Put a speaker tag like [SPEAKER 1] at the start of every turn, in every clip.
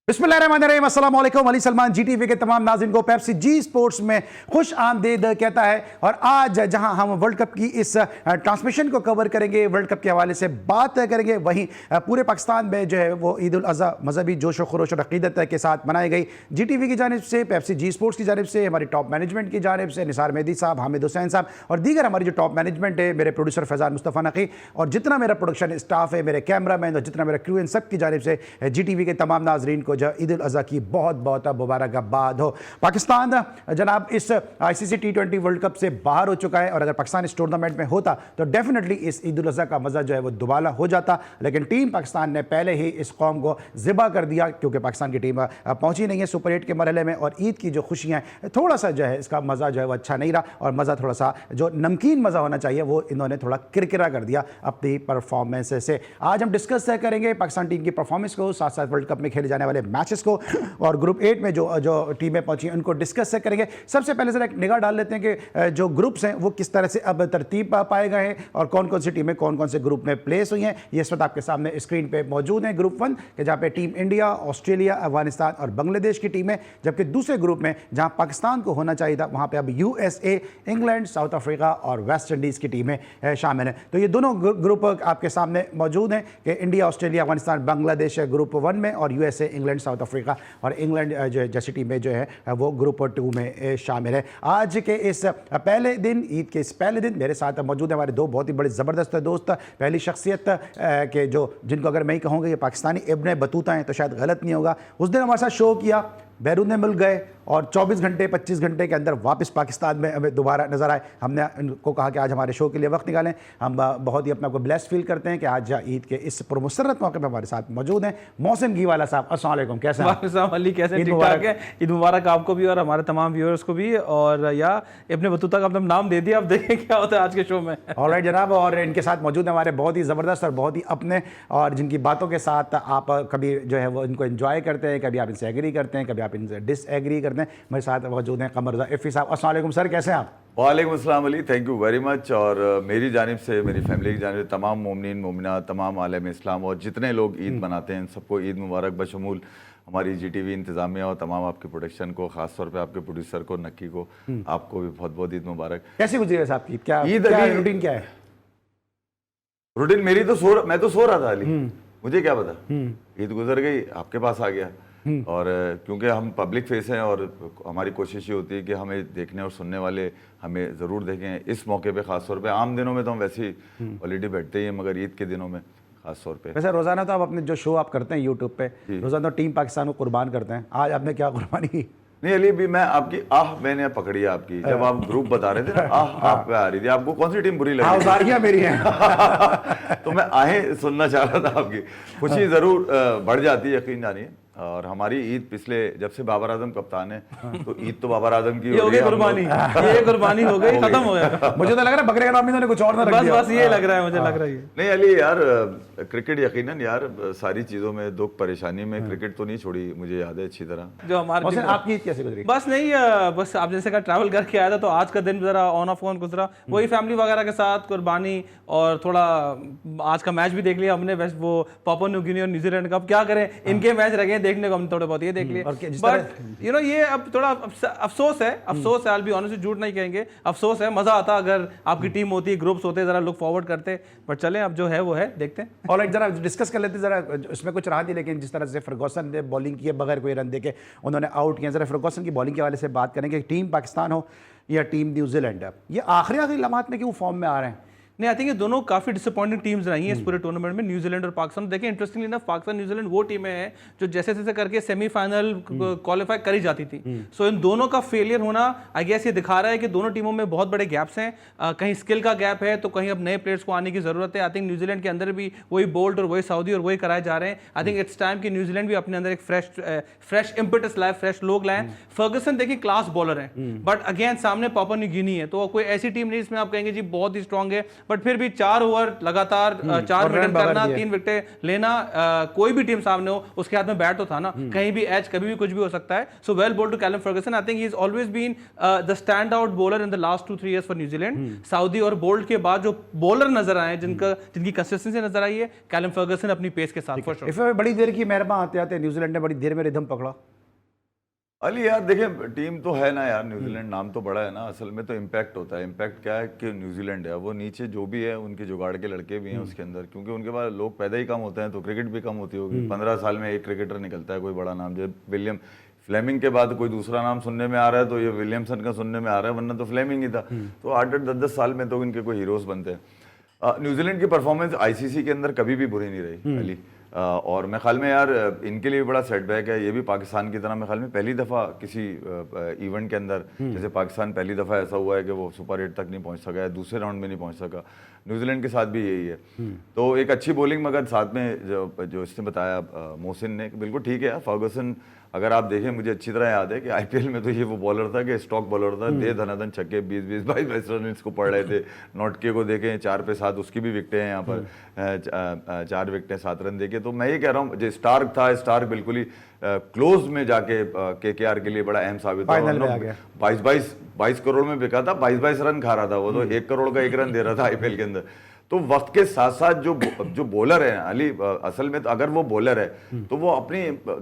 [SPEAKER 1] बिस्मिल्लाहिर्रहमानिर्रहीम, अस्सलाम वालेकुम। अली सलमान जीटीवी के तमाम नाज़रीन को पेप्सी जी स्पोर्ट्स में खुश आमदीद कहता है। और आज जहां हम वर्ल्ड कप की इस ट्रांसमिशन को कवर करेंगे, वर्ल्ड कप के हवाले से बात करेंगे, वहीं पूरे पाकिस्तान में जो है वो ईद उल अज़हा मजहबी जोश व खरोश और अक़ीदत के साथ मनाई गई। जीटीवी की जानिब से, पेप्सी जी स्पोर्ट्स की जानिब से, हमारी टॉप मैनेजमेंट की जानिब से निसार मेहदी साहब, हामिद हुसैन साहब और दीगर हमारी जो टॉप मैनेजमेंट है, मेरे प्रोड्यूसर फैज़ान मुस्तफ़ा नक़ी और जितना मेरा प्रोडक्शन स्टाफ है, मेरे कैमरा मैन और जितना मेरा क्रू, इन सब की जानिब से जीटीवी के तमाम नाजरीन को जो ईद उल अज़हा की बहुत बहुत मुबारकबाद हो। पाकिस्तान जनाब इस आईसीसी टी20 वर्ल्ड कप से बाहर हो चुका है और अगर पाकिस्तान इस टूर्नामेंट में होता तो डेफिनेटली इस ईद उल अज़हा का मज़ा जो है वो दुबाला हो जाता, लेकिन टीम पाकिस्तान ने पहले ही इस कौम को ज़िबा कर दिया क्योंकि पाकिस्तान की टीम पहुंची नहीं है सुपर 8 के मरहले में। और ईद की जो खुशियाँ हैं, थोड़ा सा जो है इसका मज़ा जो है वो अच्छा नहीं रहा और मज़ा थोड़ा सा जो नमकीन मज़ा होना चाहिए वो इन्होंने थोड़ा किरकिरा कर दिया अपनी परफॉर्मेंस से। आज हम डिस्कस करेंगे पाकिस्तान टीम की परफॉर्मेंस को, साथ साथ वर्ल्ड कप में खेले जाने वाले मैचेस को और ग्रुप 8 में जो टीमें पहुंची उनको डिस्कस करेंगे। सबसे पहले जरा एक निगाह डाल लेते हैं कि जो ग्रुप्स हैं वो किस तरह से अब तरतीब पाए गए हैं और कौन कौन सी टीमें कौन कौन से ग्रुप में प्लेस हुई हैं। ये इस वक्त आपके सामने स्क्रीन पे मौजूद हैं। ग्रुप 1 के जहाँ पे टीम इंडिया, ऑस्ट्रेलिया, अफगानिस्तान और बांग्लादेश की टीमें, जबकि दूसरे ग्रुप में जहाँ पाकिस्तान को होना चाहिए था वहाँ पर अब यूएसए, इंग्लैंड, साउथ अफ्रीका और वेस्ट इंडीज़ की टीमें शामिल हैं। तो ये दोनों ग्रुप आपके सामने मौजूद हैं कि India, Australia, Afghanistan, Bangladesh group 1 में और यूएसए, इंग्लैंड, साउथ अफ्रीका और इंग्लैंड जो जैसी टीमें जो है वो ग्रुप 2 में शामिल है। आज के इस पहले दिन, ईद के इस पहले दिन मेरे साथ मौजूद है हमारे दो बहुत ही बड़े ज़बरदस्त दोस्त। पहली शख्सियत के जो जिनको अगर मैं ही कहूँगा ये पाकिस्तानी इब्न बतूता हैं तो शायद गलत नहीं होगा। उस दिन हमारे साथ शो किया, बैरून मुल्क गए और 24 घंटे 25 घंटे के अंदर वापस पाकिस्तान में हमें दोबारा नज़र आए। हमने उनको कहा कि आज हमारे शो के लिए वक्त निकालें। हम बहुत ही अपने को ब्लेस्ड फील करते हैं कि आज ईद के इस पुरमसरत मौके पर हमारे साथ मौजूद हैं मोहसिन घीवाला साहब। अस्सलाम वालेकुम, कैसे हैं?
[SPEAKER 2] अली कैसे? ठीक ठाक है। ईद मुबारक आपको भी और हमारे तमाम व्यूअर्स को भी। और या इब्न बतूता का मतलब नाम दे दिया, अब देखें क्या होता है आज के शो में।
[SPEAKER 1] ऑलराइट जनाब, और इनके साथ मौजूद हैं हमारे बहुत ही ज़बरदस्त और बहुत ही अपने और जिनकी बातों के साथ आप कभी जो है वो इनको एंजॉय करते हैं, कभी आप इनसे एग्री करते हैं, कभी आप इनसे डिसएग्री करते हैं। मेरे साथ मौजूद हैं कमर रज़ा इफ़ी साहब। अस्सलाम वालेकुम सर, कैसे हैं आप?
[SPEAKER 3] वालेकुम अस्सलाम Ali, thank you very much. और मेरी जानिब से, मेरी फैमिली की जानिब से तमाम मोमिनीन मोमिना, तमाम आलम इस्लाम और जितने लोग ईद मनाते हैं सबको ईद मुबारक, बशमूल हमारी जीटीवी इंतज़ामिया और तमाम आपके प्रोडक्शन को, ख़ास तौर पे आपके प्रोड्यूसर को, नक्की को, आपको भी बहुत बहुत ईद मुबारक।
[SPEAKER 1] कैसी गुजरी है साहब की? क्या
[SPEAKER 3] ईद
[SPEAKER 1] रूटीन क्या है?
[SPEAKER 3] रूटीन मेरी तो मैं तो सो रहा था अली, मुझे क्या पता ईद गुजर गई, आपके पास आ गया। और क्योंकि हम पब्लिक फेस हैं और हमारी कोशिश ये होती है कि हमें देखने और सुनने वाले हमें ज़रूर देखें। इस मौके पे ख़ास तौर पे, आम दिनों में तो हम वैसे ही ऑलरेडी बैठते ही हैं, मगर ईद के दिनों में ख़ास तौर पे।
[SPEAKER 1] वैसे रोज़ाना तो आप अपने जो शो आप करते हैं यूट्यूब पे, रोज़ाना टीम पाकिस्तान को कुर्बान करते हैं। आज आपने क्या कुर्बानी की?
[SPEAKER 3] नहीं अली, भी मैं आपकी मैंने पकड़ी है आपकी, जब आप ग्रुप बता रहे थे ना, आप पे आ रही थी। आपको कौन सी टीम बुरी लगी?
[SPEAKER 1] मेरी है।
[SPEAKER 3] तो मैं सुनना चाह रहा था आपकी। खुशी ज़रूर बढ़ जाती है, यकीन जानिए। और हमारी ईद पिछले जब से बाबर आजम कप्तान है तो ईद तो बाबर आजम की
[SPEAKER 2] हो गई कुर्बानी। ये कुर्बानी हो गई, खत्म हो गया।
[SPEAKER 1] मुझे तो लग रहा है बकरे का नाम इन्होंने कुछ और ना रख दिया।
[SPEAKER 2] बस ये लग रहा है, मुझे लग रहा है।
[SPEAKER 3] नहीं अली यार, क्रिकेट यकीनन यार सारी चीज़ों में दुख परेशानी में क्रिकेट तो नहीं छोड़ी, मुझे याद है अच्छी तरह।
[SPEAKER 2] जो हमारे
[SPEAKER 1] आपकी ईद कैसे गुजरी?
[SPEAKER 2] बस नहीं, बस आप जैसे का ट्रैवल करके आया था तो आज का दिन जरा ऑन ऑफ ऑन गुजरा, वही फैमिली वगैरह के साथ कुर्बानी। और थोड़ा आज का मैच भी देख लिया हमने, वैसे वो पापुआ न्यू गिनी और न्यूजीलैंड का। अब क्या करें, इनके मैच रखे देखने को, हमने थोड़े बहुत ये देख लिए। बट यू नो ये अब थोड़ा अफसोस है, आई विल बी ऑनेस्ट, झूठ नहीं कहेंगे, अफसोस है। मजा आता अगर आपकी टीम होती, ग्रुप्स होते, जरा लुक फॉरवर्ड करते। बट चलें, अब जो है वो है, देखते हैं।
[SPEAKER 1] ऑलराइट, जरा डिस्कस कर लेते, जरा इसमें कुछ रहा थी, लेकिन जिस तरह से फर्गूसन ने बॉलिंग किए बगैर कोई रन देके उन्होंने आउट किया, जरा फर्गूसन की बॉलिंग के हवाले से बात करेंगे। टीम पाकिस्तान हो या टीम न्यूजीलैंड, ये आखिरी लम्हात में क्यों फॉर्म में आ रहे हैं?
[SPEAKER 2] नहीं, आई थिंक ये दोनों काफी डिसअपॉइंटिंग टीम्स रही हैं इस पूरे टूर्नामेंट में, न्यूजीलैंड और पाकिस्तान। देखिए इंटरेस्टिंगली ना, पाकिस्तान न्यूजीलैंड वो टीमें हैं जो जैसे जैसे करके सेमीफाइनल क्वालिफाई करी जाती थी। सो इन दोनों का फेलियर होना आई गेस ये दिखा रहा है कि दोनों टीमों में बहुत बड़े गैप्स हैं। कहीं स्किल का गैप है तो कहीं अब नए प्लेयर्स को आने की जरूरत है। आई थिंक न्यूजीलैंड के अंदर भी वही बोल्ट और वही सऊदी और वही कराए जा रहे हैं। आई थिंक इट्स टाइम कि न्यूजीलैंड भी अपने अंदर एक फ्रेश इंपटस लाए, फ्रेश लोग लाए। फर्गसन देखिए क्लास बॉलर है, बट अगेन सामने पापुआ न्यू गिनी है, तो कोई ऐसी टीम नहीं जिसमें आप कहेंगे जी बहुत ही स्ट्रॉन्ग है। बट फिर भी 4 ओवर लगातार 4 विकेट करना, 3 विकेट लेना, कोई भी टीम सामने हो उसके हाथ में बैट तो था ना, कहीं भी एज कभी भी कुछ भी हो सकता है. So well bowled to Callum Ferguson. I think he is always been the stand out bowler in the last 2-3 years for New Zealand. Southee और बोल्ट के बाद जो बॉलर नजर आए जिनकी कंसिस्टेंसी नजर आई है, कैलम फर्गसन अपनी पेस के साथ फॉर श्योर.
[SPEAKER 1] बड़ी देर की मेहरबा आते आते न्यूजीलैंड ने बड़ी देर में रिदम पकड़ा.
[SPEAKER 3] अली यार देखिए, टीम तो है ना यार, न्यूजीलैंड नाम तो बड़ा है ना, असल में तो इम्पैक्ट होता है. इम्पैक्ट क्या है कि न्यूजीलैंड है, वो नीचे जो भी है उनके जुगाड़ के लड़के भी हैं उसके अंदर, क्योंकि उनके पास लोग पैदा ही कम होते हैं तो क्रिकेट भी कम होती होगी. 15 साल में एक क्रिकेटर निकलता है कोई बड़ा नाम. जब विलियम फ्लेमिंग के बाद कोई दूसरा नाम सुनने में आ रहा है तो ये विलियमसन का सुनने में आ रहा है, वरना तो फ्लेमिंग ही था. तो 8-8, 10-10 साल में तो इनके कोई हीरोज बनते हैं. न्यूजीलैंड की परफॉर्मेंस आईसीसी के अंदर कभी भी बुरी नहीं रही अली. और मैं ख्याल में यार इनके लिए भी बड़ा सेटबैक है. ये भी पाकिस्तान की तरह मैं ख्याल में पहली दफ़ा किसी इवेंट के अंदर, जैसे पाकिस्तान पहली दफ़ा ऐसा हुआ है कि वो सुपर 8 तक नहीं पहुंच सका है, दूसरे राउंड में नहीं पहुंच सका. न्यूजीलैंड के साथ भी यही है. तो एक अच्छी बॉलिंग, मगर साथ में जो इसने बताया मोहसिन ने, बिल्कुल ठीक है यार. फर्गसन अगर आप देखें, मुझे अच्छी तरह याद है कि आईपीएल में तो ये वो बॉलर था कि स्टॉक बॉलर था, दे धनाधन छक्के 20-20, 22-22 रन इसको पड़ रहे थे. नॉटके को देखें 4 पे 7, उसकी भी विकटें हैं यहाँ पर, 4 विकटें 7 रन देके. तो मैं ये कह रहा हूँ, जो स्टार्क था, स्टार्क बिल्कुल ही क्लोज में जाके केकेआर के लिए बड़ा अहम साबित हुआ. 22 करोड़ में बिका था, 22 रन खा रहा था वो, तो 1 करोड़ का 1 रन दे रहा था आईपीएल के अंदर. तो वक्त के साथ साथ जो बॉलर है अली, असल में तो अगर वो बॉलर है तो वो अपनी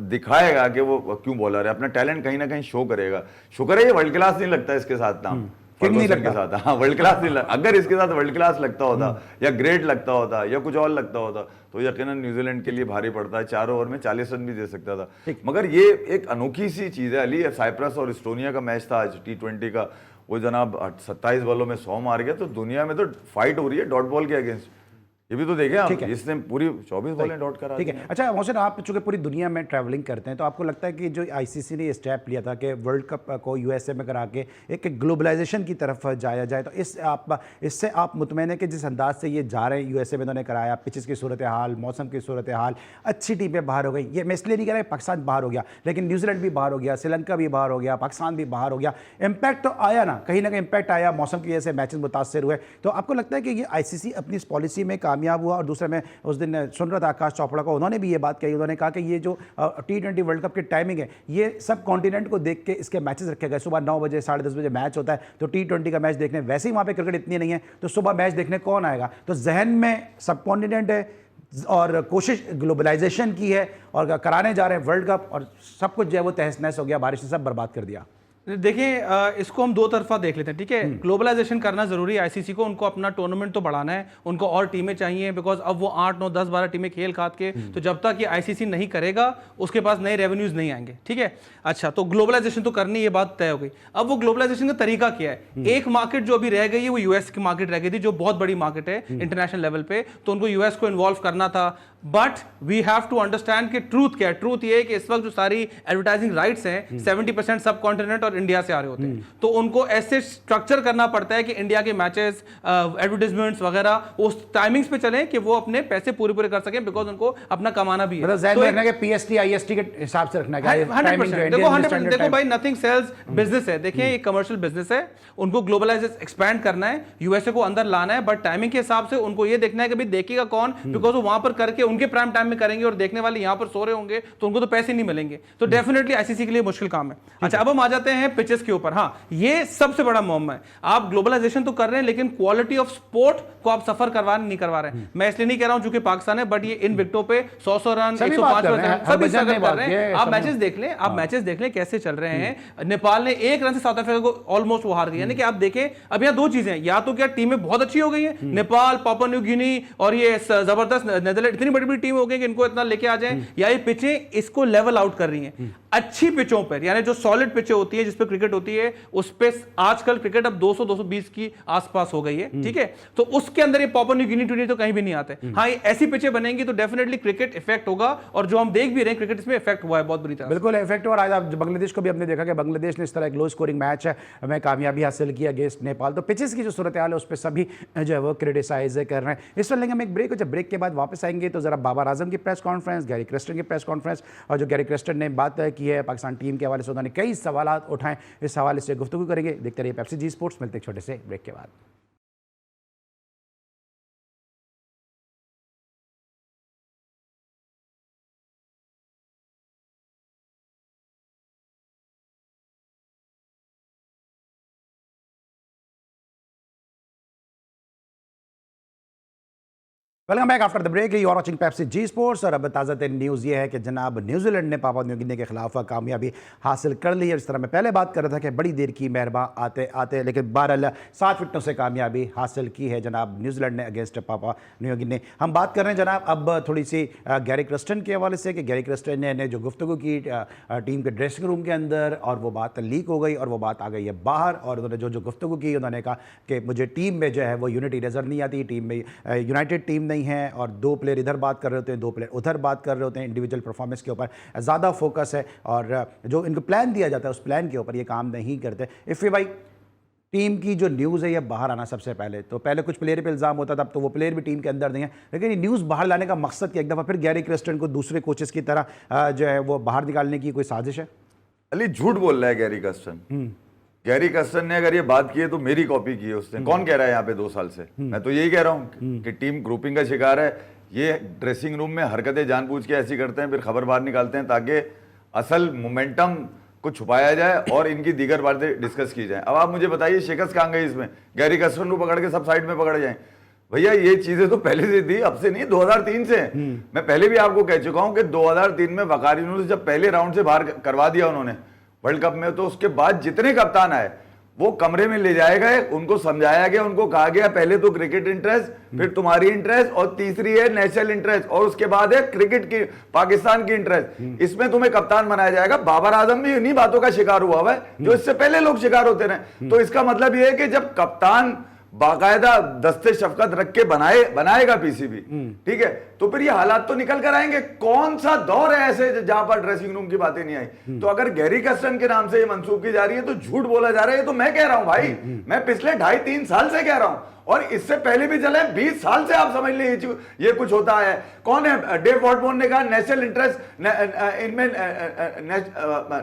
[SPEAKER 3] दिखाएगा कि वो क्यों बॉलर है, अपना टैलेंट कहीं ना कहीं शो करेगा. शुक्र है ये वर्ल्ड क्लास नहीं लगता इसके साथ नाम, फर्गसन के साथ. हाँ, वर्ल्ड क्लास नहीं लगता. अगर इसके साथ वर्ल्ड क्लास लगता होता या ग्रेट लगता होता या कुछ और लगता होता तो यकीनन न्यूजीलैंड के लिए भारी पड़ता है. 4 ओवर में 40 रन भी दे सकता था. मगर ये एक अनोखी सी चीज है अली. साइप्रस और इस्टोनिया का मैच था आज T20 का, वो जनाब 27 बॉलों में 100 मार गया. तो दुनिया में तो फाइट हो रही है डॉट बॉल के अगेंस्ट. ये भी तो देखें आप, इसने पूरी 24 बॉलें डॉट करा.
[SPEAKER 1] ठीक है. अच्छा मोहसिन, आप चूंकि पूरी दुनिया में ट्रैवलिंग करते हैं, तो आपको लगता है कि जो आईसीसी ने ये स्टेप लिया था कि वर्ल्ड कप को यूएसए में करा के एक ग्लोबलाइजेशन की तरफ जाया जाए, तो इससे आप मुतमईन है कि जिस अंदाज से ये जा रहे हैं यूएसए में, उन्होंने कराया, पिचेस की सूरत हाल, मौसम की सूरत हाल, अच्छी टीमें बाहर हो गई. ये मैं इसलिए नहीं कह रहा पाकिस्तान बाहर हो गया, लेकिन न्यूजीलैंड भी बाहर हो गया, श्रीलंका भी बाहर हो गया, पाकिस्तान भी बाहर हो गया. इम्पैक्ट तो आया ना कहीं इम्पैक्ट आया, मौसम की वजह से मैचेस मुतासर हुए. तो आपको लगता है कि ये आईसीसी अपनी इस पॉलिसी में कामयाब हुआ? और दूसरा, मैं उस दिन सुन रहा था आकाश चोपड़ा को, उन्होंने भी ये बात कही. उन्होंने कहा कि ये जो T20 वर्ल्ड कप की टाइमिंग है, ये सब कॉन्टिनेंट को देख के इसके मैचेस रखे गए. सुबह 9 बजे 10:30 बजे मैच होता है, तो T20 का मैच देखने, वैसे ही वहाँ पे क्रिकेट इतनी नहीं है, तो सुबह मैच देखने कौन आएगा? तो जहन में सब कॉन्टिनेंट है और कोशिश ग्लोबलाइजेशन की है और कराने जा रहे हैं वर्ल्ड कप, और सब कुछ जो है वो तहस नहस हो गया, बारिश ने सब बर्बाद कर दिया.
[SPEAKER 2] देखिए, इसको हम दो तरफा देख लेते हैं. ठीक है, ग्लोबलाइजेशन करना जरूरी है आईसीसी को. उनको अपना टूर्नामेंट तो बढ़ाना है, उनको और टीमें चाहिए, बिकॉज अब वो 8, 9, 10, 12 टीमें खेल खाद के, तो जब तक ये आईसीसी नहीं करेगा उसके पास नए रेवेन्यूज नहीं आएंगे. ठीक है, अच्छा, तो ग्लोबलाइजेशन तो करनी, ये बात तय हो गई. अब वो ग्लोबलाइजेशन का तरीका क्या है? एक मार्केट जो अभी रह गई है वो यूएस की मार्केट रह गई थी, जो बहुत बड़ी मार्केट है इंटरनेशनल लेवल पे, तो उनको यूएस को इन्वॉल्व करना था. But we have to understand कि ट्रूथ क्या है. ट्रूथ ये है कि इस वक्त जो सारी एडवर्टाइजिंग राइट्स हैं 70% सब कॉन्टिनेंट और इंडिया से आ रहे होते हैं. तो उनको ऐसे स्ट्रक्चर करना पड़ता है कि इंडिया के मैचेस, एडवर्टाइजमेंट्स वगैरह उस टाइमिंग्स पे चलें कि वो अपने पैसे पूरे कर सकें, बिकॉज उनको अपना कमाना भी है.
[SPEAKER 1] तो पीएसटी आईएसटी के हिसाब से रखना है
[SPEAKER 2] 100%. देखो 100%. देखो भाई, नथिंग सेल्स बिजनेस है. देखिए, ये कमर्शियल बिजनेस है, उनको ग्लोबलाइज एक्सपैंड करना है, यूएसए को अंदर लाना है, बट टाइमिंग के हिसाब से उनको ये देखना है कि भाई देखेगा कौन, बिकॉज वो वहां पर करके उनके प्राइम टाइम में करेंगे और देखने वाले यहां पर सो रहे होंगे, तो उनको तो पैसे नहीं मिलेंगे. तो डेफिनेटली आईसीसी के लिए मुश्किल काम है. अच्छा, अब हम आ जाते हैं पिचेस के ऊपर. हाँ, ये सबसे बड़ा मुअम्मा है. आप ग्लोबलाइजेशन तो कर रहे हैं, लेकिन क्वालिटी ऑफ स्पोर्ट को आप सफर नहीं कर रहे हैं. मैं इसलिए नहीं कह रहा हूं चूंकि पाकिस्तान है, बट ये इन विकेटों पे 100 रन, 105 रन सभी स्ट्रगल कर रहे हैं. आप मैचेस देख लें, आप मैचेस देख लें कैसे चल रहे हैं. नेपाल ने 1 रन से साउथ अफ्रीका को ऑलमोस्ट वो हार गई. यानी कि आप देखें, अब यहाँ 2 चीजें हैं, या तो क्या टीमें बहुत अच्छी हो गई है, नेपाल, पापुआ न्यू गिनी और ये जबरदस्त नेदरलैंड, इतनी बड़ी टीम हो गई कि इनको इतना लेके आ जाए, या ये पिचें इसको लेवल आउट कर रही हैं. अच्छी पिचों पर, यानी जो सॉलिड पिचें होती है, जिस पे क्रिकेट होती है, उस पे आजकल क्रिकेट अब 200-220 की आसपास हो गई है. ठीक है, तो उसके अंदर ये पापुआ न्यू गिनी T20 तो कहीं भी नहीं आते. हाँ, ये ऐसी पिचें बनेंगी तो डेफिनेटली क्रिकेट इफेक्ट होगा, और जो हम देख भी रहे हैं क्रिकेट इसमें इफेक्ट हुआ है बहुत बुरी तरह.
[SPEAKER 1] बिल्कुल इफेक्ट. और आज आप बांग्लादेश को भी हमने देखा कि बांग्लादेश ने इस तरह एक लो स्कोरिंग मैच में कामयाबी हासिल किया अगेंस्ट नेपाल. तो पिचेस की जो सूरत हाल है उस पर सभी जो है वो क्रिटिसाइज कर रहे हैं. इस पर लेंगे हम एक ब्रेक, और जब ब्रेक के बाद वापस आएंगे तो जरा बाबर आजम की प्रेस कॉन्फ्रेंस, गैरी क्रिस्टन की प्रेस कॉन्फ्रेंस, और जो गैरी क्रिस्टन ने बात की है पाकिस्तान टीम के हवाले से, उन्होंने कई सवाल उठाए, इस हवाले से गुफ्तगू करेंगे. देखते रहिए पेप्सी जी स्पोर्ट्स. मिलते एक छोटे से ब्रेक के बाद. Welcome back after the break. You are watching Pepsi Zee sports और अब ताज़ा तरीन न्यूज़ ये है कि जनाब न्यूजीलैंड ने पापुआ न्यू गिनी के खिलाफ कामयाबी हासिल कर ली है। इस तरह मैं पहले बात कर रहा था कि बड़ी देर की मेहरबा आते आते, लेकिन बहरहाल 7 विकेटों से कामयाबी हासिल की है जनाब न्यूजीलैंड ने अगेंस्ट पापुआ न्यू गिनी। हम बात कर रहे हैं जनाब अब थोड़ी सी गैरी क्रस्टन के हवाले से कि गैरी क्रस्टन ने जो गुफ्तगू की टीम के ड्रेसिंग रूम के अंदर, और वो बात लीक हो गई और वो बात आ गई है बाहर, और उन्होंने जो गुफ्तगू की, उन्होंने कहा कि मुझे टीम में जो है वो यूनिटी नज़र नहीं आती, टीम में यूनाइटेड टीम नहीं है, और 2 प्लेयर इधर बात कर रहे होते हैं, 2 प्लेयर उधर बात कर रहे होते हैं, इंडिविजुअल परफॉर्मेंस के ऊपर ज़्यादा फोकस है, और जो इनको प्लान दिया जाता है उस प्लान के ऊपर ये काम नहीं करते। इफ़ भाई टीम की जो न्यूज़ है ये बाहर आना सबसे पहले, तो पहले कुछ प्लेयर पे इल्ज़ाम होता था, अब तो वो प्लेयर भी टीम के अंदर नहीं है, लेकिन ये न्यूज़ बाहर लाने का मकसद क्या, एक दफ़ा फिर गैरी क्रस्टन को दूसरे कोचेस की तरह जो है वो बाहर निकालने की कोई साजिश है?
[SPEAKER 3] अली झूठ बोल रहा है गैरी क्रस्टन। गैरी क्रस्टन ने अगर ये बात की है तो मेरी कॉपी की है उसने। कौन कह रहा है यहाँ पे 2 साल से? मैं तो यही कह रहा हूँ कि टीम ग्रुपिंग का शिकार है। ये ड्रेसिंग रूम में हरकतें जानबूझ के ऐसी करते हैं, फिर खबर बाहर निकालते हैं ताकि असल मोमेंटम को छुपाया जाए और इनकी दीगर बातें डिस्कस की जाए। अब आप मुझे बताइए शिकस्त कहाँ गई इसमें? गैरी क्रस्टन को पकड़ के सब साइड में पकड़ जाए? भैया ये चीजें तो पहले से थी, अब से नहीं, 2003 से। मैं पहले भी आपको कह चुका हूं कि 2003 में वकारिनों से जब पहले राउंड से बाहर करवा दिया उन्होंने वर्ल्ड कप में, तो उसके बाद जितने कप्तान आए वो कमरे में ले जाए गए, उनको समझाया गया, उनको कहा गया पहले तो क्रिकेट इंटरेस्ट, फिर तुम्हारी इंटरेस्ट, और तीसरी है नेशनल इंटरेस्ट, और उसके बाद है क्रिकेट की पाकिस्तान की इंटरेस्ट। इसमें तुम्हें कप्तान बनाया जाएगा। बाबर आजम भी इन्हीं बातों का शिकार हुआ है जो इससे पहले लोग शिकार होते रहे। तो इसका मतलब यह है कि जब कप्तान बाकायदा दस्ते शफकत रख के बनाएगा पीसीबी, ठीक है, तो फिर ये हालात तो निकल कर आएंगे। कौन सा दौर है ऐसे जहां पर ड्रेसिंग रूम की बातें नहीं आई? तो अगर गैरी क्रस्टन के नाम से ये मंसूब की जा रही है तो झूठ बोला जा रहा है। ये तो मैं कह रहा हूं भाई, मैं पिछले 2.5-3 साल से कह रहा हूं, और इससे पहले भी चले 20 साल से। आप समझ लीजिए ये कुछ होता है। कौन है? डेव वॉटमोर ने कहा नेशनल इंटरेस्ट, इनमें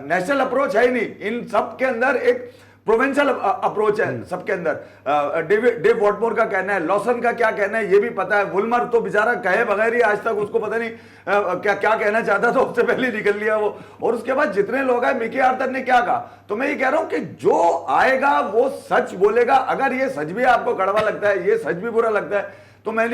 [SPEAKER 3] नेशनल अप्रोच है ही नहीं, इन सब के अंदर एक प्रोविंशियल अप्रोच है सबके अंदर। डेव वॉटमोर का कहना है, लॉसन का क्या कहना है ये भी पता है। वुलमर तो बेचारा कहे बगैर ही आज तक उसको पता नहीं क्या कहना चाहता था, उससे पहले निकल लिया वो। और उसके बाद जितने लोग हैं, मिकी आर्थर ने क्या कहा। तो मैं ये कह रहा हूं कि जो आएगा वो सच बोलेगा। अगर ये सच भी आपको कड़वा लगता है, ये सच भी बुरा लगता है, तो मैं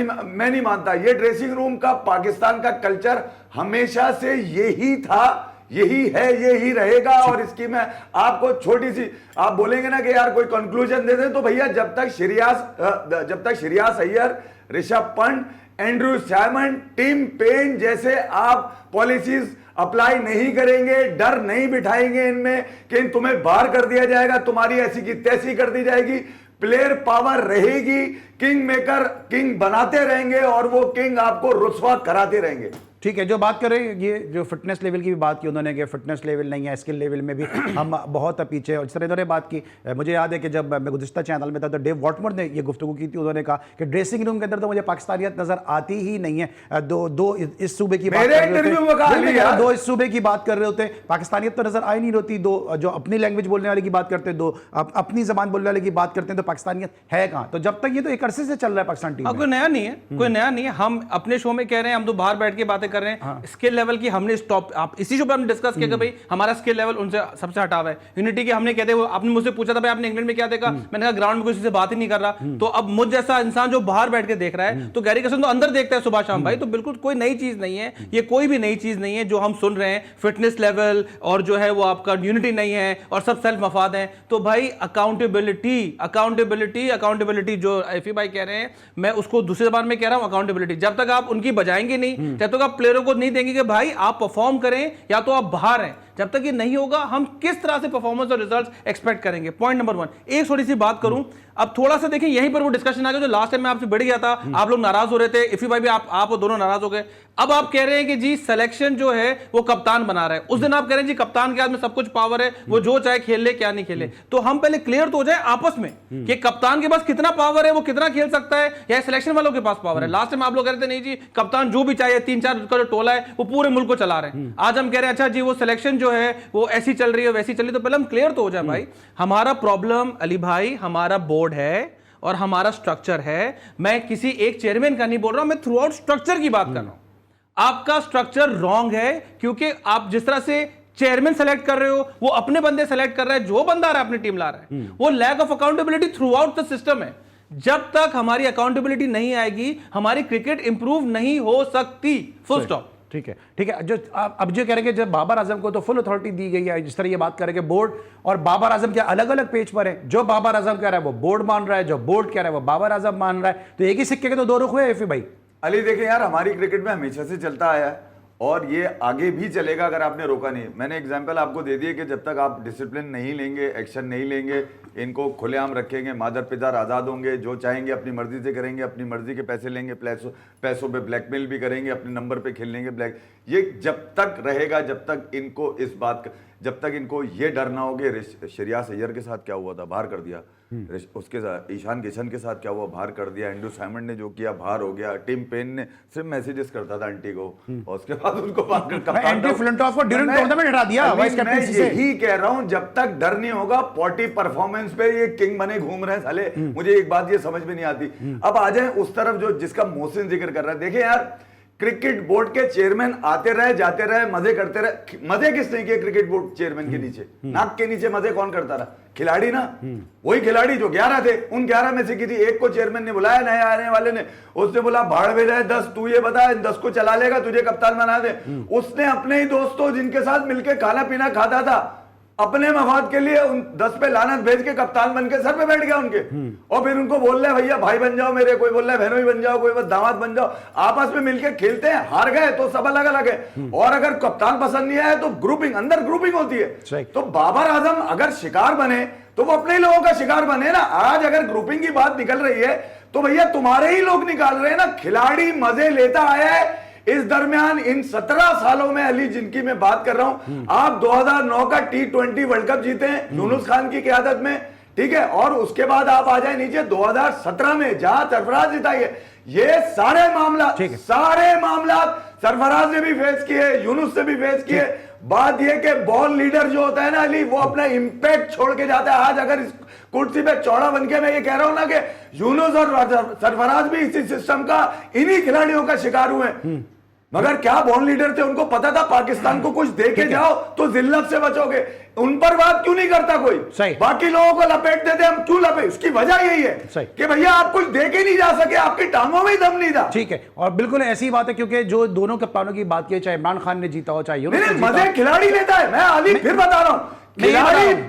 [SPEAKER 3] नहीं मानता। ये ड्रेसिंग रूम का पाकिस्तान का कल्चर हमेशा से यही था, यही है, यही रहेगा। और इसकी मैं आपको छोटी सी, आप बोलेंगे ना कि यार कोई कंक्लूजन दे दें, तो भैया जब तक Shreyas Iyer, Rishabh Pant, Andrew Symonds, Tim Paine जैसे आप पॉलिसीज अप्लाई नहीं करेंगे, डर नहीं बिठाएंगे इनमें कि तुम्हें बाहर कर दिया जाएगा, तुम्हारी ऐसी की तैसी कर दी जाएगी, प्लेयर पावर रहेगी, किंग मेकर किंग बनाते रहेंगे और वो किंग आपको रुस्वा कराते रहेंगे।
[SPEAKER 1] ठीक है, जो बात करें ये जो फिटनेस लेवल की भी बात की उन्होंने कि फिटनेस लेवल नहीं है, स्किल लेवल में भी हम बहुत पीछे, और इस तरह इन्होंने बात की। मुझे याद है कि जब मैं गुज़िश्ता चैनल में था तो डेव वॉटमोर ने ये गुफ्तगू की थी। उन्होंने कहा कि ड्रेसिंग रूम के अंदर तो मुझे पाकिस्तानियत नजर आती ही नहीं है। दो इस सूबे की बात कर रहे होते, 2 इस सूबे की बात कर रहे होते, पाकिस्तानियत तो नजर आई नहीं होती। 2 जो अपनी लैंग्वेज बोलने वाले की बात करते हैं, 2 अपनी जबान बोलने वाले की बात करते हैं, तो पाकिस्तानियत है कहाँ? तो जब तक ये तो एक अरसे से चल रहा है पाकिस्तान टीम,
[SPEAKER 2] कोई नया नहीं है, कोई नया नहीं है। हम अपने शो में कह रहे हैं, हम तो बाहर बैठ के बातें कर रहे हैं। स्किल लेवल की हमने स्टॉप, आप इसी शो पे हमने डिस्कस किया कि भाई हमारा स्किल लेवल उनसे सबसे हटा हुआ है। यूनिटी की हमने कहते हैं, आपने मुझसे पूछा था भाई आपने इंग्लैंड में क्या देखा, मैंने कहा ग्राउंड में किसी से बात ही नहीं कर रहा। तो अब मुझ जैसा इंसान जो बाहर बैठ के देख रहा है, तो गैरी क्रस्टन तो अंदर देखता है सुबह शाम भाई। तो बिल्कुल कोई नई चीज नहीं है, ये कोई भी नई चीज नहीं है जो हम सुन रहे हैं। फिटनेस लेवल और जो है वो आपका यूनिटी नहीं है और सब सेल्फ मफाद है। तो भाई अकाउंटेबिलिटी, अकाउंटेबिलिटी, अकाउंटेबिलिटी जो एफी भाई कह रहे हैं, मैं उसको दूसरी जबान में कह रहा हूं अकाउंटेबिलिटी। जब तक आप उनकी बजाएंगे नहीं, जब तक आप प्लेयरों को नहीं देंगे कि भाई आप परफॉर्म करें या तो आप बाहर हैं, जब तक ये नहीं होगा हम किस तरह से परफॉर्मेंस और रिजल्ट्स एक्सपेक्ट करेंगे। Point number 1। एक थोड़ी सी बात करूं, अब थोड़ा सा देखिए यहीं पर वो डिस्कशन आ गया जो लास्ट टाइम मैं आपसे बढ़ गया था। आप लोग नाराज हो रहे थे, इफी भाई भी आप दोनों नाराज हो गए। अब आप कह रहे हैं कि जी सिलेक्शन जो है वो कप्तान बना रहा है। उस दिन आप कह रहे हैं जी कप्तान के हाथ में सब कुछ पावर है, वो जो चाहे खेल ले क्या नहीं खेले। तो हम पहले क्लियर तो हो जाए आपस में कि कप्तान के पास कितना पावर है, वो कितना खेल सकता है, या सिलेक्शन वालों के पास पावर है। लास्ट टाइम आप लोग कह रहे थे नहीं जी कप्तान जो भी चाहे, 3-4 का जो टोला है वो पूरे मुल्क को चला रहे हैं। आज हम कह रहे हैं अच्छा जी वो सिलेक्शन जो है वो ऐसी चल रही है वैसी चल रही है। तो पहले हम क्लियर तो हो जाए भाई, हमारा प्रॉब्लम अली भाई हमारा बोर्ड है और हमारा स्ट्रक्चर है। मैं किसी एक चेयरमैन का नहीं बोल रहा हूं, मैं थ्रू आउट स्ट्रक्चर की बात कर रहा हूं। आपका स्ट्रक्चर रॉन्ग है क्योंकि आप जिस तरह से चेयरमैन सेलेक्ट कर रहे हो, वो अपने बंदे सेलेक्ट कर रहा है, जो बंदा आ रहा है अपनी टीम ला रहा है। वो lack of accountability throughout the system है। जब तक हमारी अकाउंटेबिलिटी नहीं आएगी हमारी क्रिकेट इंप्रूव नहीं हो सकती, फुल स्टॉप।
[SPEAKER 1] ठीक है। जो अब जो कह रहे हैं कि जब बाबर आजम को तो फुल अथॉरिटी दी गई है, जिस तरह ये बात करेंगे बोर्ड और बाबर आजम के अलग अलग पेज पर है, जो बाबर आजम कह रहा है वो बोर्ड मान रहा है, जो बोर्ड कह रहा है वो बाबर आजम मान रहा है, तो एक ही सिक्के के तो दो रुख हुए एफी भाई।
[SPEAKER 3] अली देखें यार, हमारी क्रिकेट में हमेशा से चलता आया है और ये आगे भी चलेगा अगर आपने रोका नहीं। मैंने एग्जांपल आपको दे दिए कि जब तक आप डिसिप्लिन नहीं लेंगे, एक्शन नहीं लेंगे, इनको खुलेआम रखेंगे, मादर पिता आज़ाद होंगे, जो चाहेंगे अपनी मर्जी से करेंगे, अपनी मर्जी के पैसे लेंगे, पैसों पे ब्लैकमेल भी करेंगे, अपने नंबर पे खेल लेंगे ब्लैक, ये जब तक रहेगा, जब तक इनको इस बात का, जब तक इनको ये डर ना हो कि श्रेयस अय्यर के साथ क्या हुआ था, बाहर कर दिया, उसके साथ ईशान किशन के साथ क्या हुआ, बाहर कर दिया, एंड्रू साइमंड ने जो किया बाहर हो गया, टिम पेन ने सिर्फ मैसेजेस करता था आंटी को और उसके बाद उनको बाहर कर
[SPEAKER 1] एंड्रू फ्लिंटॉफ को ड्यूरिंग टूर्नामेंट हटा दिया वाइस कैप्टन से।
[SPEAKER 3] यही कह रहा हूं, जब तक डर नहीं होगा, पॉटी परफॉर्मेंस पे ये किंग बने घूम रहे हैं साले। मुझे एक बात ये समझ में नहीं आती। अब आ जाए उस तरफ जो जिसका मोहसिन जिक्र कर रहा है। देखिए यार, क्रिकेट बोर्ड के चेयरमैन आते रहे जाते रहे, मजे करते रहे। मजे किसने किए क्रिकेट बोर्ड चेयरमैन के नीचे? नाक के नीचे मजे कौन करता रहा? खिलाड़ी ना। वही खिलाड़ी जो 11 थे, उन 11 में से किसी एक को चेयरमैन ने बुलाया, नए आने वाले ने, उसने बोला भाड़ में जाए 10, तू ये बता 10 को चला लेगा, तुझे कप्तान बना दे। उसने अपने ही दोस्तों जिनके साथ मिलकर खाना पीना खाता था, अपने मफाद के लिए उन 10 पे लानत भेज के कप्तान बन के सर पे बैठ गया उनके। और फिर उनको बोल रहे भैया भाई बन जाओ मेरे, कोई बोल रहा है बहनों ही बन जाओ, कोई बस दामाद बन जाओ। आपस में मिलके खेलते हैं, हार गए तो सब अलग अलग है। और अगर कप्तान पसंद नहीं आया तो ग्रुपिंग, अंदर ग्रुपिंग होती है। तो बाबर आजम अगर शिकार बने तो वो अपने ही लोगों का शिकार बने ना। आज अगर ग्रुपिंग की बात निकल रही है तो भैया तुम्हारे ही लोग निकाल रहे हैं ना। खिलाड़ी मजे लेता आया है इस दरमियान, इन 17 सालों में अली जिनकी मैं बात कर रहा हूं, आप 2009 का T20 वर्ल्ड कप जीते हैं यूनुस खान की क़यादत में, ठीक है। और उसके बाद आप आ जाए नीचे 2017 में जहां सरफराज जिताई है। ये सारे मामला सरफराज ने भी फेस किए, यूनुस से भी फेस किए। बात यह कि बॉल लीडर जो होता है ना अली, वो अपना इंपैक्ट छोड़ के जाता है। आज अगर इस कुर्सी पे चौड़ा बन के मैं ये कह रहा हूं ना कि यूनुस और सरफराज भी इसी सिस्टम का, इन्हीं खिलाड़ियों का शिकार हुए। मगर क्या बॉल लीडर थे, उनको पता था पाकिस्तान को कुछ दे के जाओ तो जिल्लत से बचोगे। उन पर बात क्यों नहीं करता कोई? बाकी लोगों को लपेट देते, हम क्यों लपेट? उसकी वजह यही है कि भैया आप कुछ दे के नहीं जा सके, आपकी टांगों में दम नहीं था।
[SPEAKER 1] ठीक है, और बिल्कुल ऐसी बात है क्योंकि जो दोनों कप्तानों की बात की, चाहे इमरान खान ने जीता हो चाहे यूनुस ने जीता हो,
[SPEAKER 3] मजे खिलाड़ी लेता है। मैं अली फिर बता रहा हूं, खिलाड़ी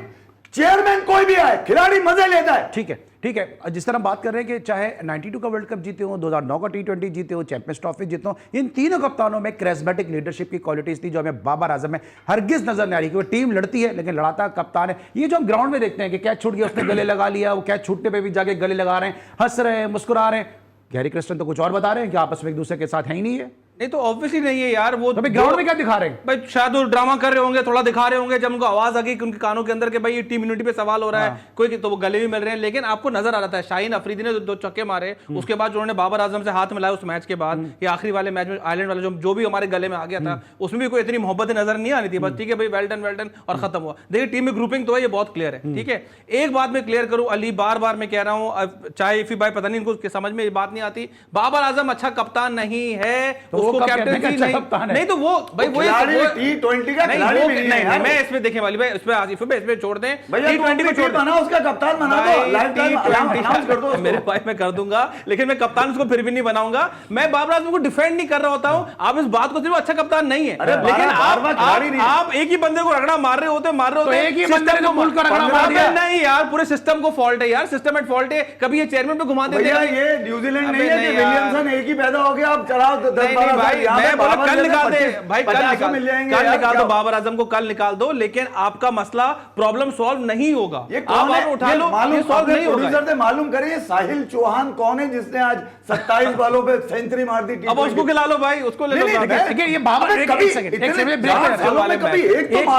[SPEAKER 3] चेयरमैन कोई भी आए, खिलाड़ी मजे लेता है।
[SPEAKER 1] ठीक है। जिस तरह बात कर रहे हैं कि चाहे 92 का वर्ल्ड कप जीते हो, 2009 का T20 जीते हो, चैंपियंस ट्रॉफी जीते हो, इन तीनों कप्तानों में कैरिस्मेटिक लीडरशिप की क्वालिटीज थी जो हमें बाबर आजम में हरगिज नजर नहीं आ रही। क्योंकि टीम लड़ती है लेकिन लड़ाता कप्तान है। ये जो हम ग्राउंड में देखते हैं कि कैच छूट गया उसने गले लगा लिया, वो कैच छूटने पर भी जाके गले लगा रहे हैं, हंस रहे हैं, मुस्कुरा रहे हैं। गैरी क्रिस्टन तो कुछ और बता रहे हैं कि आपस में एक दूसरे के साथ है ही नहीं है।
[SPEAKER 2] नहीं तो ऑब्वियसली नहीं है यार। वो
[SPEAKER 1] तो ग्राउंड में क्या दिखा रहे हैं
[SPEAKER 2] भाई? शायद वो ड्रामा कर रहे होंगे, थोड़ा दिखा रहे होंगे। जब उनको आवाज आ गई कि उनके कानों के अंदर के भाई ये टीम यूनिटी पे सवाल हो रहा है कोई, तो वो गले भी मिल रहे हैं। लेकिन आपको नजर आ रहा था शाहीन अफरीदी ने 2 छक्के मारे, उसके बाद उन्होंने बाबर आजम से हाथ मिलाया उस मैच के बाद, ये आखिरी वाले मैच में आयरलैंड वाले जो भी हमारे गले में आ गया था, उसमें भी कोई इतनी मोहब्बत नजर नहीं आ रही थी। बस ठीक है भाई, वेल डन और खत्म हुआ। देखिए टीम में ग्रुपिंग तो है, ये बहुत क्लियर है। ठीक है, एक बात मैं क्लियर करूं अली, बार बार मैं कह रहा हूं, चाहे इफी भाई पता नहीं इनको समझ में ये बात नहीं आती, बाबर आजम अच्छा कप्तान नहीं है, उसको कैप्टन नहीं तो वो भाई वो
[SPEAKER 3] T20 का खिलाड़ी नहीं है।
[SPEAKER 2] मैं इसमें देखें वाली भाई, इसमें आसिफ भाई इसमें छोड़ दें,
[SPEAKER 3] T20 को छोड़ बना, उसका कप्तान बना दो, लाइफ टाइम अनाउंस कर दो।
[SPEAKER 2] मेरे भाई मैं कर दूंगा, लेकिन मैं कप्तान उसको फिर भी नहीं बनाऊंगा। मैं बाबर आजम को डिफेंड नहीं कर रहा होता हूं। आप इस बात को सिर्फ अच्छा कप्तान नहीं है, लेकिन आप एक ही बंदे को रगड़ा मार रहे होते
[SPEAKER 1] एक ही बंदे को मुल्क का रगड़ा मार दिया।
[SPEAKER 2] नहीं यार, पूरे सिस्टम को फॉल्ट है यार, सिस्टम एट फॉल्ट है। कभी ये चेयरमैन पे घुमा देते हैं।
[SPEAKER 3] ये न्यूजीलैंड नहीं है कि विलियमसन एक ही पैदा हो गया, आप चलाओ 10-12
[SPEAKER 2] भाई, मैं बोला कल निकाल दे भाई, कल निकाल दो बाबर आजम को, कल निकाल दो। लेकिन आपका मसला प्रॉब्लम सॉल्व नहीं होगा।
[SPEAKER 3] ये कौन है?
[SPEAKER 2] उठा लो, ये सॉल्व नहीं होगा।
[SPEAKER 3] प्रोड्यूसर से मालूम करिए साहिल चौहान कौन है जिसने आज 27 बॉलों पे सेंचुरी मार दी।
[SPEAKER 2] अब उसको खिला लो भाई, उसको ले लो।
[SPEAKER 1] ये बाबर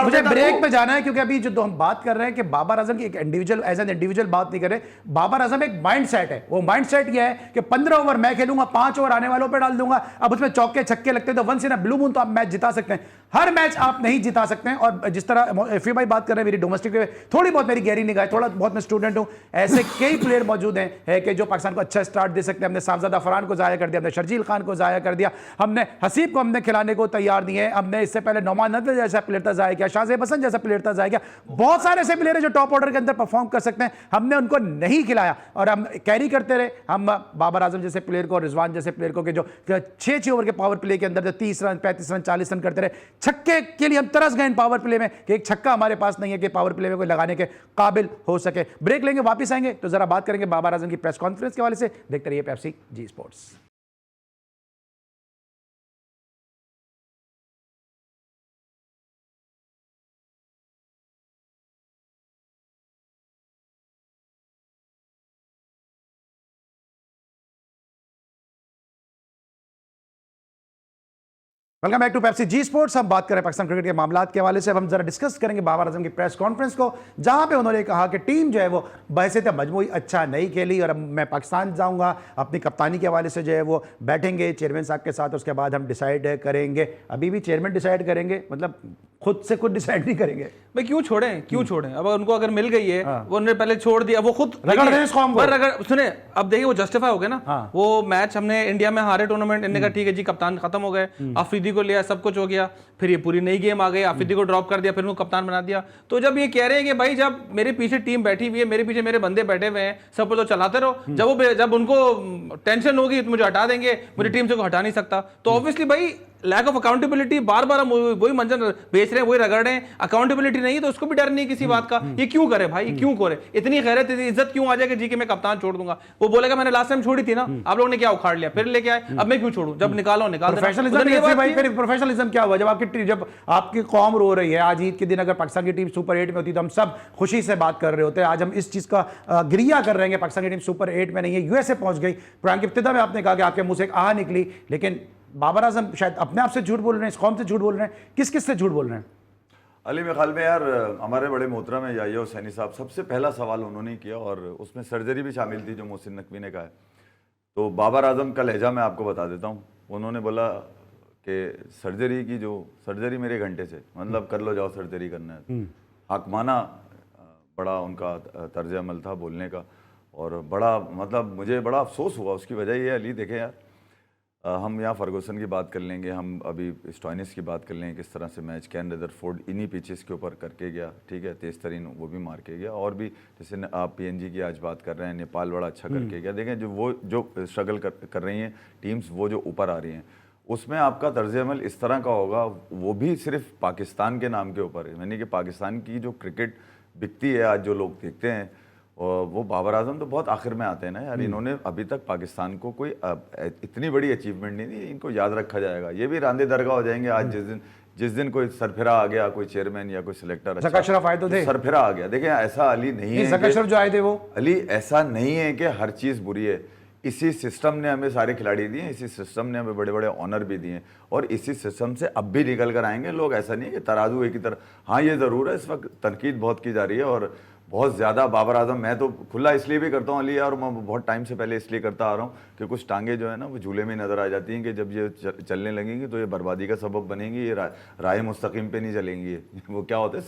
[SPEAKER 1] मुझे ब्रेक पे जाना है क्योंकि अभी जो हम बात कर रहे हैं कि बाबर आजम की एक इंडिविजुअल एज एन इंडिविजुअल बात नहीं कर रहे। बाबर आजम एक माइंड सेट है। वो माइंड सेट यह है कि 15 ओवर मैं खेलूंगा, 5 ओवर आने वालों पे डाल दूंगा। अब उसमें चौके छक्के लगते हैं तो once in a blue moon तो आप मैच जिता सकते हैं, हर मैच आप नहीं जिता सकते हैं। और जिस तरह एफी भाई बात कर रहे हैं, मेरी डोमेस्टिक पे थोड़ी बहुत मेरी गहरी निगाह है, थोड़ा बहुत मैं स्टूडेंट हूं, ऐसे कई प्लेयर मौजूद हैं कि जो पाकिस्तान को अच्छा स्टार्ट दे सकते हैं। हमने साहबजादा फरहान को जाया कर दिया, हमने शर्जील खान को जाया कर दिया, हमने हसीब को हमने खिलाने को तैयार नहीं है, हमने इससे पहले नौमान नदवी जैसा प्लेयर था जाया किया, शाहजेब हसन जैसा प्लेयर था जाया किया, बहुत सारे ऐसे प्लेयर हैं जो टॉप ऑर्डर के अंदर परफॉर्म कर सकते हैं, हमने उनको नहीं खिलाया और हम कैरी करते रहे। हम बाबर आजम जैसे प्लेयर को, रिजवान जैसे प्लेयर को, कि जो 6 ओवर के पावर प्ले के अंदर जो 30 रन 35 रन 40 रन करते रहे, छक्के के लिए हम तरस गए इन पावर प्ले में कि एक छक्का हमारे पास नहीं है कि पावर प्ले में कोई लगाने के काबिल हो सके। ब्रेक लेंगे, वापस आएंगे तो जरा बात करेंगे बाबर आजम की प्रेस कॉन्फ्रेंस के हवाले से। देखते रहिए Pepsi Zee sports. Welcome back to Pepsi Zee sports. हम बात करें पाकिस्तान क्रिकेट के मामलात के हवाले से। अब हम जरा डिस्कस करेंगे बाबर आजम की प्रेस कॉन्फ्रेंस को, जहां पे उन्होंने कहा कि टीम जो है वो बहैसियत मजमूई अच्छा नहीं खेली और अब मैं पाकिस्तान जाऊंगा, अपनी कप्तानी के हवाले से जो है वो बैठेंगे चेयरमैन साहब के साथ, उसके बाद हम डिसाइड करेंगे। अभी भी चेयरमैन डिसाइड करेंगे, मतलब खुद से खुद डिसाइड नहीं करेंगे
[SPEAKER 2] भाई। क्यों छोड़ें, क्यों छोड़ें? अब उनको अगर मिल गई है, वो उन्होंने पहले छोड़ दिया, वो खुद
[SPEAKER 1] रगड़ रहे हैं इस कौम को।
[SPEAKER 2] रगड़ सुने, अब देखिए वो जस्टिफाई हो गया ना। वो मैच हमने इंडिया में हारे टूर्नामेंट, इन्होंने कहा ठीक है जी कप्तान खत्म हो गए, अफरीदी को लिया, सब कुछ हो गया, फिर ये पूरी नई गेम आ गई, अफरीदी को ड्रॉप कर दिया, फिर उनको कप्तान बना दिया। तो जब ये कह रहे हैं कि भाई जब मेरे पीछे टीम बैठी हुई है, मेरे पीछे मेरे बंदे बैठे हुए हैं, सब तो चलाते रहो, जब उनको टेंशन होगी तो मुझे हटा देंगे, मुझे टीम से को हटा नहीं सकता। तो ऑब्वियसली भाई लैक ऑफ अकाउंटेबिलिटी, बार बार हम वही मंजर बेच रहे हैं, वही रगड़ रहे हैं, अकाउंटेबिलिटी नहीं है तो उसको भी डर नहीं किसी बात का। ये क्यों करे भाई, क्यों करे? इतनी गैरत इतनी इज्जत क्यों आ जाए कि जी कि मैं कप्तान छोड़ दूंगा? वो बोलेगा मैंने लास्ट टाइम छोड़ी थी ना, आप लोगों ने क्या उखाड़ लिया, फिर लेके आए, अब मैं क्यों छोड़ू? जब निकालो निकाल देना।
[SPEAKER 1] प्रोफेशनलिज्म क्या हुआ? जब आपकी कौम रो रही है, आज ईद के दिन अगर पाकिस्तान की टीम सुपर 8 में होती तो हम सब खुशी से बात कर रहे होते। आज हम इस चीज का गिरिया कर रहे हैं कि पाकिस्तान की टीम सुपर 8 में नहीं है, यूएसए पहुंच गई। प्रोग्राम की इब्तिदा में आपने कहा कि आपके मुंह से एक आह निकली, लेकिन बाबर आजम शायद अपने आप से झूठ बोल रहे हैं, इस कौम से झूठ बोल रहे हैं, किस किस से झूठ बोल रहे हैं?
[SPEAKER 3] अली मेरे ख्याल में यार हमारे बड़े मोहतरम है याहिया हुसैनी साहब, सबसे पहला सवाल उन्होंने किया और उसमें सर्जरी भी शामिल थी जो मोहसिन नकवी ने कहा है। तो बाबर आजम का लहजा मैं आपको बता देता हूँ। उन्होंने बोला कि सर्जरी मेरे घंटे से, मतलब कर लो जाओ सर्जरी करना है। हाकमाना बड़ा उनका तर्ज अमल था बोलने का और बड़ा मतलब मुझे बड़ा अफसोस हुआ। उसकी वजह ये अली देखें यार, हम यहाँ फर्गूसन की बात कर लेंगे, हम अभी स्टॉइनिस की बात कर लेंगे, किस तरह से मैच कैन रदरफोर्ड इन्हीं पिचेस के ऊपर करके गया, ठीक है, तेज तरीन वो भी मार के गया, और भी जैसे आप पीएनजी की आज बात कर रहे हैं, नेपाल बड़ा अच्छा करके गया। देखें जो स्ट्रगल कर रही हैं टीम्स, वो जो ऊपर आ रही हैं, उसमें आपका तर्ज अमल इस तरह का होगा, वो भी सिर्फ पाकिस्तान के नाम के ऊपर है। यानी कि पाकिस्तान की जो क्रिकेट बिकती है आज जो लोग देखते हैं, और वो बाबर आजम तो बहुत आखिर में आते हैं ना यार। इन्होंने अभी तक पाकिस्तान को कोई इतनी बड़ी अचीवमेंट नहीं दी, इनको याद रखा जाएगा। ये भी रांदे दरगाह हो जाएंगे आज जिस दिन कोई सरफिरा आ गया, कोई चेयरमैन या कोई सिलेक्टर
[SPEAKER 1] अशरफ आए तो थे,
[SPEAKER 3] सरफिरा आ गया। देखिए ऐसा अली नहीं है,
[SPEAKER 1] अशरफ जो आए थे वो
[SPEAKER 3] अली ऐसा नहीं है कि हर चीज़ बुरी है। इसी सिस्टम ने हमें सारे खिलाड़ी दिए, इसी सिस्टम ने हमें बड़े बड़े ऑनर भी दिए और इसी सिस्टम से अब भी निकल कर आएंगे लोग। ऐसा नहीं है कि तराजू एक ही तरह। हाँ ये ज़रूर है इस वक्त तनकीद बहुत की जा रही है और बहुत ज़्यादा बाबर आजम, मैं तो खुला इसलिए भी करता हूँ अली, और मैं बहुत टाइम से पहले इसलिए करता आ रहा हूँ कि कुछ टांगे जो है ना वो झूले में नज़र आ जाती हैं कि जब ये चलने लगेंगी तो ये बर्बादी का सबब बनेंगी, ये राह मुस्तकीम पे नहीं चलेंगी। वो क्या होता है,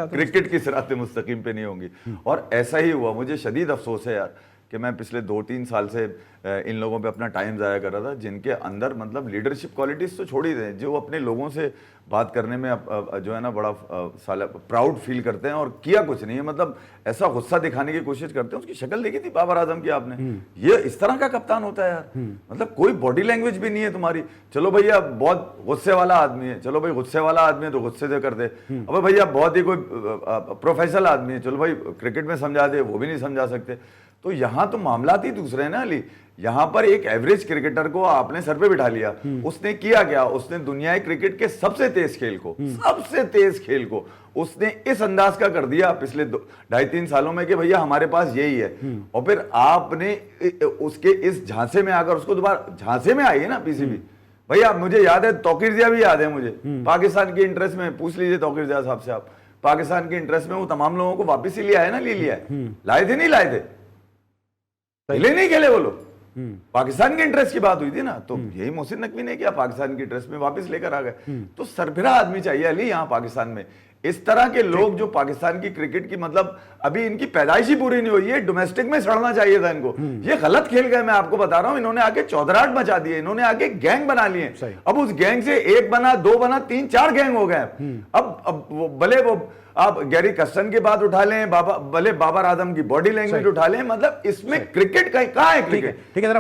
[SPEAKER 3] क्रिकेट की सिरात मुस्तकीम पे नहीं होंगी। और ऐसा ही हुआ। मुझे शदीद अफसोस है यार कि मैं पिछले 2-3 साल से इन लोगों पे अपना टाइम ज़ाया कर रहा था, जिनके अंदर मतलब लीडरशिप क्वालिटीज़ तो छोड़ ही दें, जो अपने लोगों से बात करने में जो है ना बड़ा साला प्राउड फील करते हैं और किया कुछ नहीं है, मतलब ऐसा गुस्सा दिखाने की कोशिश करते हैं। उसकी शक्ल देखी थी बाबर आजम की आपने? ये इस तरह का कप्तान होता है यार, मतलब कोई बॉडी लैंग्वेज भी नहीं है तुम्हारी। चलो भैया बहुत गुस्से वाला आदमी है, चलो भाई गुस्से वाला आदमी है तो गुस्से से कर दे। अब भैया बहुत ही कोई प्रोफेशनल आदमी है, चलो भाई क्रिकेट में समझा दे, वो भी नहीं समझा सकते। तो यहाँ तो मामलात ही दूसरे हैं ना अली। यहाँ पर एक एवरेज क्रिकेटर को आपने सर पे बिठा लिया, उसने किया क्या? उसने दुनिया क्रिकेट के सबसे तेज खेल को उसने इस अंदाज का कर दिया पिछले 2.5-3 सालों में कि भैया हमारे पास यही है। और फिर आपने उसके इस झांसे में आकर उसको दोबारा, झांसे में आई है ना पीसीबी भैया, मुझे याद है तौकीर जिया भी याद है मुझे, पाकिस्तान के इंटरेस्ट में पूछ लीजिए तौकीर जिया साहब से आप, पाकिस्तान के इंटरेस्ट में वो तमाम लोगों को वापिस ही लिया है ना, ले लिया है, लाए थे नहीं लाए थे, खेले नहीं खेले वो लोग, पाकिस्तान के इंटरेस्ट की बात हुई थी ना, तो यही मोहसिन नकवी ने किया, पाकिस्तान के इंटरेस्ट में वापस लेकर आ गए। तो सरफिरा आदमी चाहिए अली यहाँ पाकिस्तान में। इस तरह के लोग जो पाकिस्तान की क्रिकेट की, मतलब अभी इनकी पैदाइश ही पूरी नहीं हुई है, डोमेस्टिक में सड़ना चाहिए था इनको। ये गलत खेल गए, मैं आपको बता रहा हूं। इन्होंने आके चौधराहट मचा दिए, इन्होंने आके गैंग बना लिए। अब उस गैंग से 1 बना, 2 बना, 3, 4 गैंग हो गए। अब भले वो आप गैरी कस्टन की बात उठा लें, भले बाबर आजम की बॉडी लैंग्वेज उठा लें, मतलब इसमें क्रिकेट कहाँ है? क्रिकेट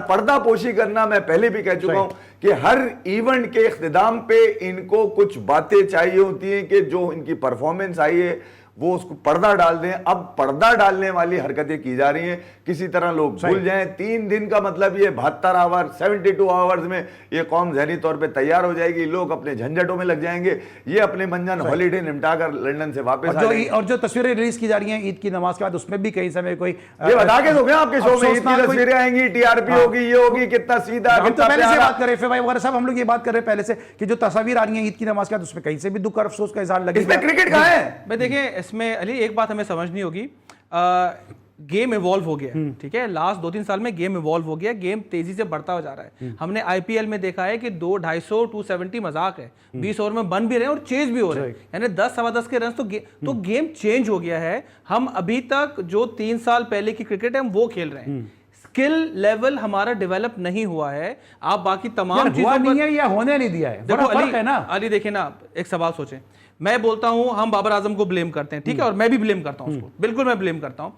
[SPEAKER 3] पर्दा पोशी करना, मैं पहले भी कह चुका हूं कि हर इवेंट के इख्तिताम पे इनको कुछ बातें चाहिए होती हैं कि जो इनकी परफॉर्मेंस आई है वो उसको पर्दा डाल दें। अब पर्दा डालने वाली हरकतें की जा रही हैं, किसी तरह लोग भूल जाएं। 3 दिन का मतलब ये 72 आवर, 72 आवर्स में ये कौम ज़हनी तौर पे तैयार हो जाएगी, लोग अपने झंझटों में लग जाएंगे, ये अपने मंजन हॉलीडे निपटाकर लंदन से वापस
[SPEAKER 1] और जो तस्वीरें रिलीज की जा रही हैं ईद की नमाज के बाद, उसमें भी कहीं समय कोई
[SPEAKER 3] ये बता के तो गया आपके शो में, ईद की तस्वीरें आएंगी, टीआरपी होगी, ये होगी, कितना सीधा,
[SPEAKER 1] हम तो पहले से बात कर रहे हैं भाई वगैरह सब, हम लोग ये बात कर रहे हैं पहले से कि जो तस्वीर आ रही है ईद की नमाज के बाद, उसमें कहीं से भी दुख और अफसोस का इजहार लगे।
[SPEAKER 3] इसमें क्रिकेट कहाँ है
[SPEAKER 2] भाई? देखिए इसमें अली एक बात हमें समझनी होगी, गेम इवॉल्व हो गया, ठीक है। लास्ट 2-3 साल में गेम इवॉल्व हो गया, गेम तेजी से बढ़ता जा रहा है। हमने आईपीएल में देखा है कि 250, 270 मजाक है, 20 ओवर में बन भी रहे हैं और चेज भी हो रहे हैं, यानी 10, सवा 10 के रन तो गेम चेंज हो गया है। हम अभी तक जो 3 साल पहले की क्रिकेट है हम वो खेल रहे हैं, स्किल लेवल हमारा डेवलप नहीं हुआ है। आप बाकी तमाम
[SPEAKER 1] चीजों नहीं है या होने नहीं दिया है,
[SPEAKER 2] देखो
[SPEAKER 1] फर्क है ना।
[SPEAKER 2] अली देखिए ना, एक सवाल सोचें, मैं बोलता हूं हम बाबर आजम को ब्लेम करते हैं, ठीक है, और मैं भी ब्लेम करता हूं उसको, बिल्कुल मैं ब्लेम करता हूं।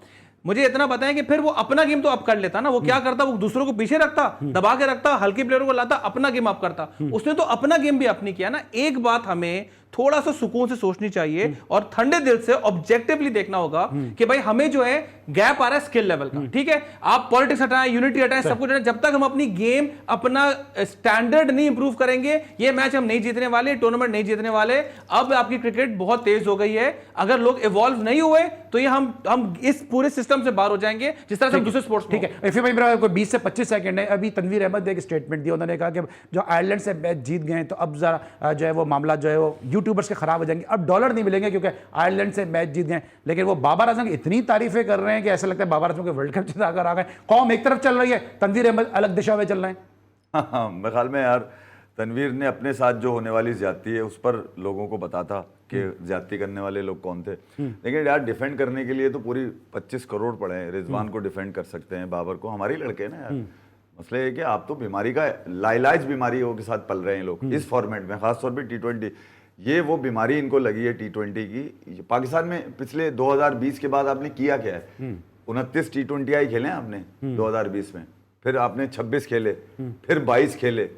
[SPEAKER 2] मुझे इतना पता है कि फिर वो अपना गेम तो अप कर लेता ना, वो क्या करता, वो दूसरों को पीछे रखता, दबा के रखता, हल्के प्लेयरों को लाता, अपना गेम अप करता। उसने तो अपना गेम भी अप नहीं किया ना। एक बात हमें थोड़ा सा सुकून से सोचनी चाहिए और ठंडे दिल से ऑब्जेक्टिवली देखना होगा कि भाई हमें जो है गैप आ रहा है स्किल लेवल का, ठीक है। आप पॉलिटिक्स हटाएं, यूनिटी हटाएं, सब कुछ हटाएं, जब तक हम अपनी गेम, अपना स्टैंडर्ड नहीं इंप्रूव करेंगे, ये मैच हम नहीं जीतने वाले, टूर्नामेंट नहीं जीतने वाले। अब आपकी क्रिकेट बहुत तेज हो गई है, अगर लोग इवॉल्व नहीं हुए तो ये हम इस पूरे सिस्टम से बाहर हो जाएंगे, जिस तरह से हम दूसरे स्पोर्ट्स।
[SPEAKER 1] ठीक है, फिर भाई मेरा कोई 20 से 25 सेकंड है। अभी तनवीर अहमद ने एक स्टेटमेंट दिया, उन्होंने कहा कि जो आयरलैंड से मैच जीत गए तो अब जरा जो है वो मामला जो है वो यूट्यूबर्स के खराब हो जाएंगे, अब डॉलर नहीं मिलेंगे क्योंकि आयरलैंड से मैच जीत गए। लेकिन वो बाबर आजम की इतनी तारीफें कर रहे हैं कि ऐसा लगता है बाबर आजम के वर्ल्ड कप जिता कर आ गए। कौम एक तरफ चल रही है, तनवीर अहमद अलग दिशा में चल रहे हैं।
[SPEAKER 3] हाँ, मेरे ख्याल में यार तनवीर ने अपने साथ जो होने वाली ज्यादती है उस पर लोगों को बताता कि ज्यादती करने वाले लोग कौन थे। लेकिन यार डिफेंड करने के लिए तो पूरी 25 करोड़ पड़े हैं। रिजवान को डिफेंड कर सकते हैं, बाबर को, हमारे ही लड़के हैं ना यार। मसला है कि आप तो बीमारी का लाइलाज बीमारियों के साथ पल रहे हैं लोग इस फॉर्मेट में, खासतौर पर T20। ये वो बीमारी इनको लगी है T20 की। पाकिस्तान में पिछले 2020 के बाद आपने किया क्या है? 29 T20 खेले हैं आपने 2020 में, फिर आपने 26 खेले, फिर 22 खेले।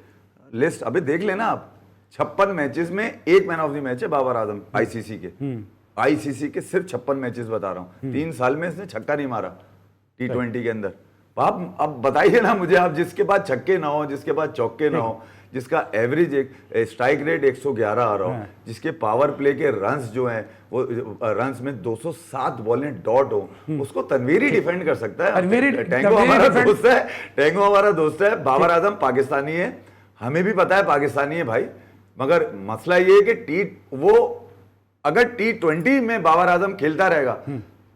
[SPEAKER 3] लिस्ट अभी देख लेना आप, 56 मैचेस में 1 मैन ऑफ द मैच है बाबर आजम आईसीसी के सिर्फ 56 मैचेस बता रहा हूँ। 3 साल में इसने छक्का नहीं मारा T20 के अंदर। आप अब बताइए ना मुझे, आप जिसके पास छक्के ना हो, जिसके पास चौके ना हो, जिसका एवरेज स्ट्राइक रेट 111 आ रहा हो, जिसके पावर प्ले के रन्स जो हैं वो रन्स में 207 बॉलें डॉट हो, उसको तनवीर ही डिफेंड कर सकता है। टैंगो हमारा दोस्त है, बाबर आजम पाकिस्तानी है, हमें भी पता है पाकिस्तानी है भाई। मगर मसला ये है कि वो अगर T20 में बाबर आजम खेलता रहेगा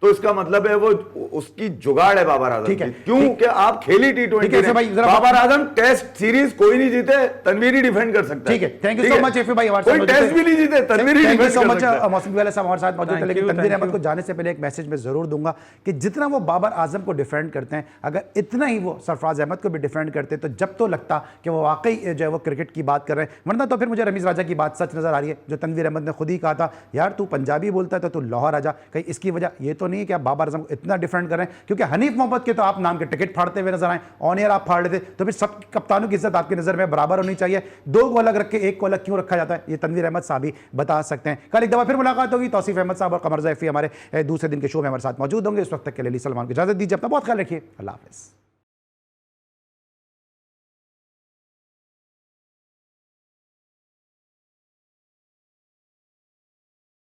[SPEAKER 3] तो इसका मतलब है वो उसकी जुगाड़ है बाबर आजम की। क्योंकि आप खेली T20 Babar Azam test series कोई नहीं जीते, तनवीर ही डिफेंड कर सकता है।
[SPEAKER 1] ठीक है, thank you so much FA भाई, हमारे साथ
[SPEAKER 3] कोई टेस्ट भी नहीं जीते, तनवीर ही डिफेंड कर सकता है।
[SPEAKER 1] मौसम वाले साहब हमारे साथ मौजूद थे। लेकिन तनवीर अहमद को जाने से पहले एक मैसेज मैं जरूर दूंगा कि जितना वो बाबर आजम को डिफेंड करते हैं, अगर इतना ही वो सरफराज अहमद को भी डिफेंड करते तो जब तो लगता कि वो वाकई जो है वो क्रिकेट की बात कर रहे हैं, वरना तो फिर मुझे रमीज राजा की बात सच नजर आ रही है। जो तनवीर अहमद ने खुद ही कहा था, यार तू पंजाबी बोलता है तो तू लाहौर आजा, कहीं इसकी वजह ये तो नहीं कि आप बाबर आजम इतना डिफेंड करें, क्योंकि हनीफ मोहम्मद के तो आप नाम के टिकट फाड़ते हुए नजर आए, ऑन एयर आप फाड़ लेते, तो फिर सब कप्तानों की इज्जत आपकी नजर में बराबर होनी चाहिए। 2 को अलग रख के 1 को अलग क्यों रखा जाता है, ये तनवीर अहमद साहब ही बता सकते हैं। कल एक दफा फिर मुलाकात होगी। तौसीफ अहमद साहब और कमर ज़ैफ़ी हमारे दूसरे दिन के शो में हमारे साथ मौजूद होंगे। इस वक्त तक के लिए सलमान को इजाजत दीजिए, अपना बहुत ख्याल रखिए, अल्लाह हाफ़िज़।